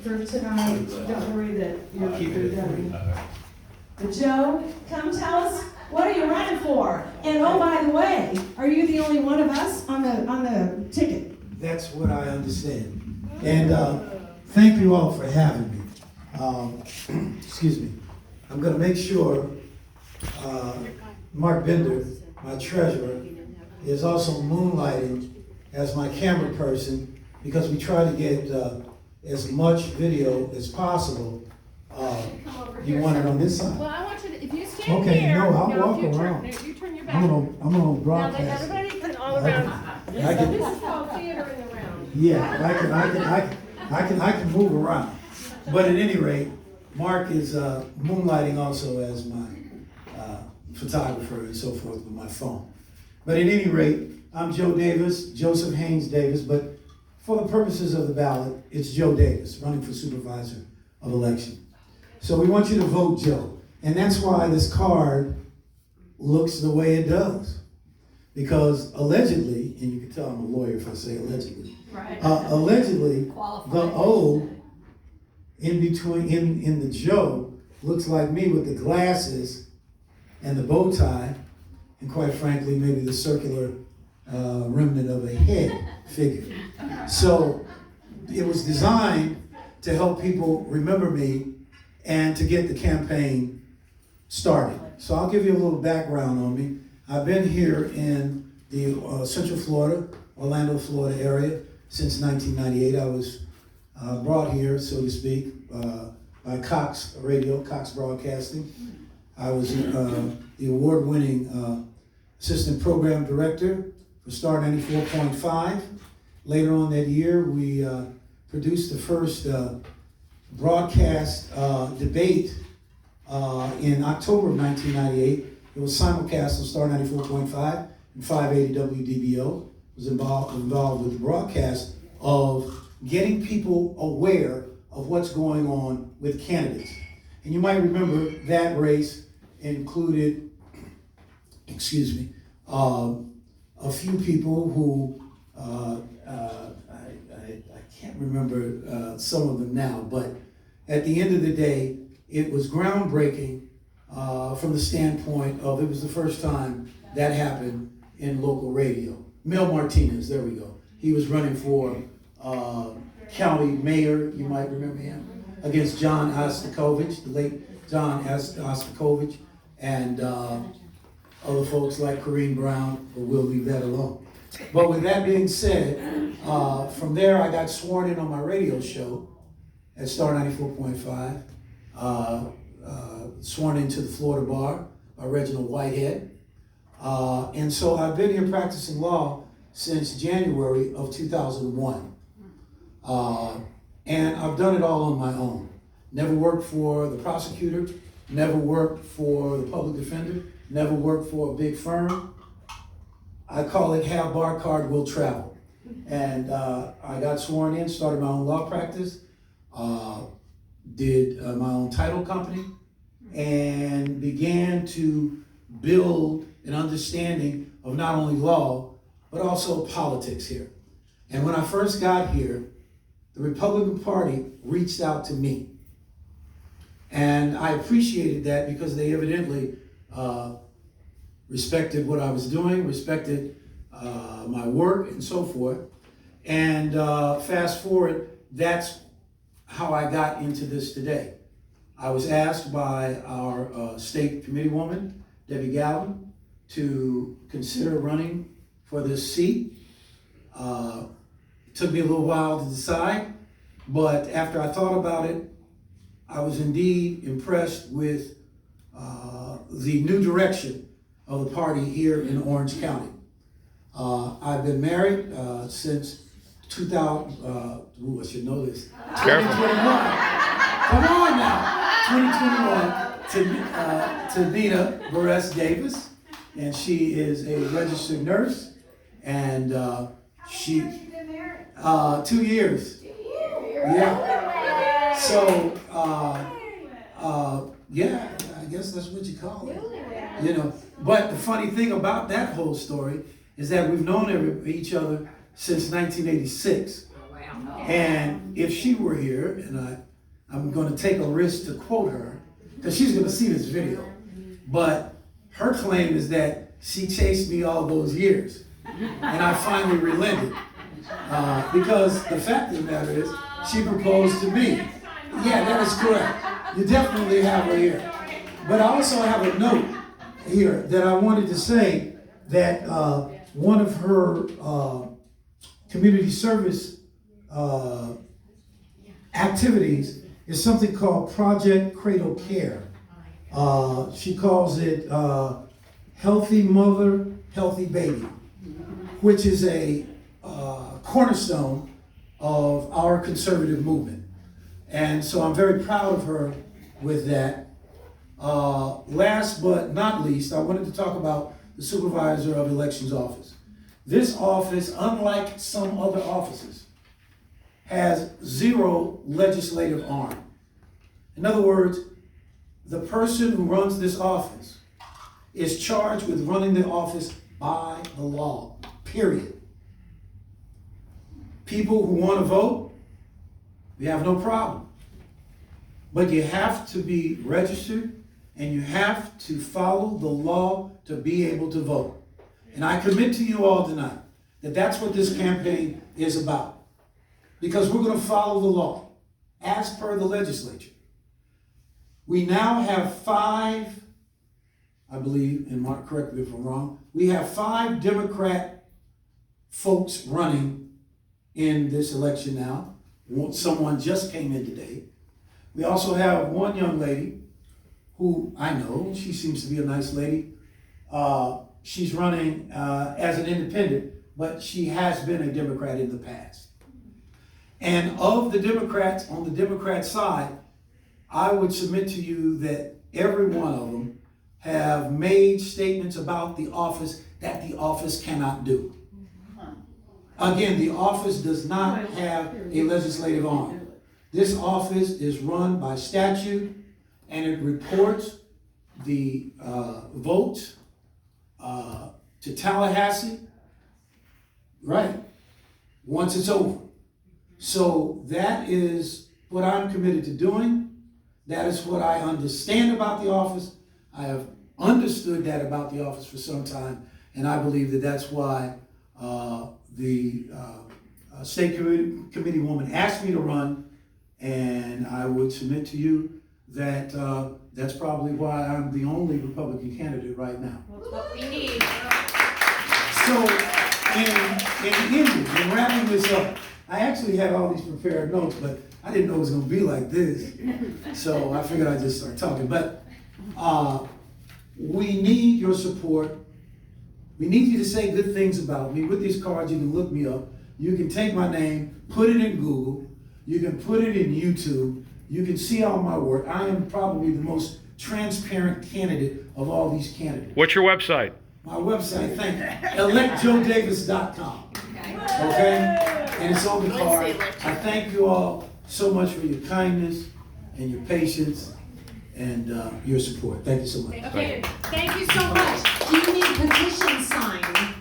for tonight. Don't worry that you're done. But Joe, come tell us, what are you running for? And oh, by the way, are you the only one of us on the ticket? That's what I understand. And thank you all for having me. Excuse me. I'm going to make sure Mark Bender, my treasurer, is also moonlighting as my camera person, because we try to get as much video as possible. You want it on this side? Well, I want you to, if you stand Okay, here. no, I'll walk around. You turn your back. I'm gonna Now, broadcast. everybody can all around. I can- This is called theater in the round. Yeah, I can move around. But at any rate, Mark is moonlighting also as my photographer and so forth with my phone. But at any rate, I'm Joe Davis, Joseph Haynes Davis, but for the purposes of the ballot, it's Joe Davis running for Supervisor of Election. So we want you to vote Joe. And that's why this card looks the way it does. Because allegedly, and you can tell I'm a lawyer if I say allegedly, Right. allegedly, the O in between, in the Joe, looks like me with the glasses and the bow tie, and quite frankly, maybe the circular remnant of a head figure. So it was designed to help people remember me and to get the campaign started. So I'll give you a little background on me. I've been here in the Central Florida, Orlando, Florida area since 1998. I was brought here, so to speak, by Cox Radio, Cox Broadcasting. I was the award-winning assistant program director for Star 94.5. Later on that year, we produced the first broadcast debate in October of 1998. It was simulcast on Star 94.5 and 580 WDBO. Was involved with the broadcast of getting people aware of what's going on with candidates. And you might remember that race included, a few people who, I can't remember some of them now, but at the end of the day, it was groundbreaking from the standpoint of, it was the first time that happened in local radio. Mel Martinez, there we go. He was running for county mayor, you might remember him, against John Ostakovich, the late John Ostakovich, and other folks like Corrine Brown, but we'll leave that alone. But with that being said, from there I got sworn in on my radio show at Star 94.5, sworn into the Florida Bar by Reginald Whitehead. And so I've been here practicing law since January of 2001. And I've done it all on my own. Never worked for the prosecutor, never worked for the public defender, never worked for a big firm. I call it have bar card, will travel. And I got sworn in, started my own law practice, did my own title company, and began to build an understanding of not only law, but also politics here. And when I first got here, the Republican Party reached out to me. And I appreciated that because they evidently respected what I was doing, respected my work and so forth. And fast forward, that's how I got into this today. I was asked by our state committee woman, Debbie Galvin, to consider running for this seat. It took me a little while to decide, but after I thought about it, I was indeed impressed with the new direction of the party here in Orange County. I've been married since 2000, I should know this, 2021. Come on now, 2021, to Nina Buress Davis, and she is a registered nurse, and she, 2 years. Yeah. So, yeah, I guess that's what you call it. You know, but the funny thing about that whole story is that we've known each other since 1986. And if she were here, and I'm going to take a risk to quote her, because she's going to see this video, but her claim is that she chased me all those years, and I finally relented. Because the fact of the matter is, she proposed to me. Yeah, that is correct. You definitely have her here. But I also have a note here that I wanted to say that one of her community service activities is something called Project Cradle Care. She calls it Healthy Mother, Healthy Baby, which is a cornerstone of our conservative movement. And so I'm very proud of her with that. Last but not least, I wanted to talk about the Supervisor of Elections office. This office, unlike some other offices, has zero legislative arm. In other words, the person who runs this office is charged with running the office by the law, period. People who want to vote, we have no problem. But you have to be registered and you have to follow the law to be able to vote. And I commit to you all tonight that that's what this campaign is about. Because we're going to follow the law as per the legislature. We now have 5, I believe, and Mark, correct me if I'm wrong, we have 5 Democrat folks running in this election now. Someone just came in today. We also have one young lady who I know, she seems to be a nice lady. She's running as an independent, but she has been a Democrat in the past. And of the Democrats, on the Democrat side, I would submit to you that every one of them have made statements about the office that the office cannot do. Again, the office does not have a legislative arm. This office is run by statute, and it reports the votes to Tallahassee, right, once it's over. So that is what I'm committed to doing. That is what I understand about the office. I have understood that about the office for some time, and I believe that that's why the state committee woman asked me to run, and I would submit to you that that's probably why I'm the only Republican candidate right now. That's what we need. So, in wrapping this up, I actually had all these prepared notes, but I didn't know it was going to be like this. So I figured I'd just start talking. But we need your support. We need you to say good things about me. With these cards, you can look me up. You can take my name, put it in Google. You can put it in YouTube. You can see all my work. I am probably the most transparent candidate of all these candidates. What's your website? My website, thank you, electjoedavis.com. Okay? And it's on the card. I thank you all so much for your kindness and your patience and your support. Thank you so much. Okay. Thank you so much. Do you need petitions signed?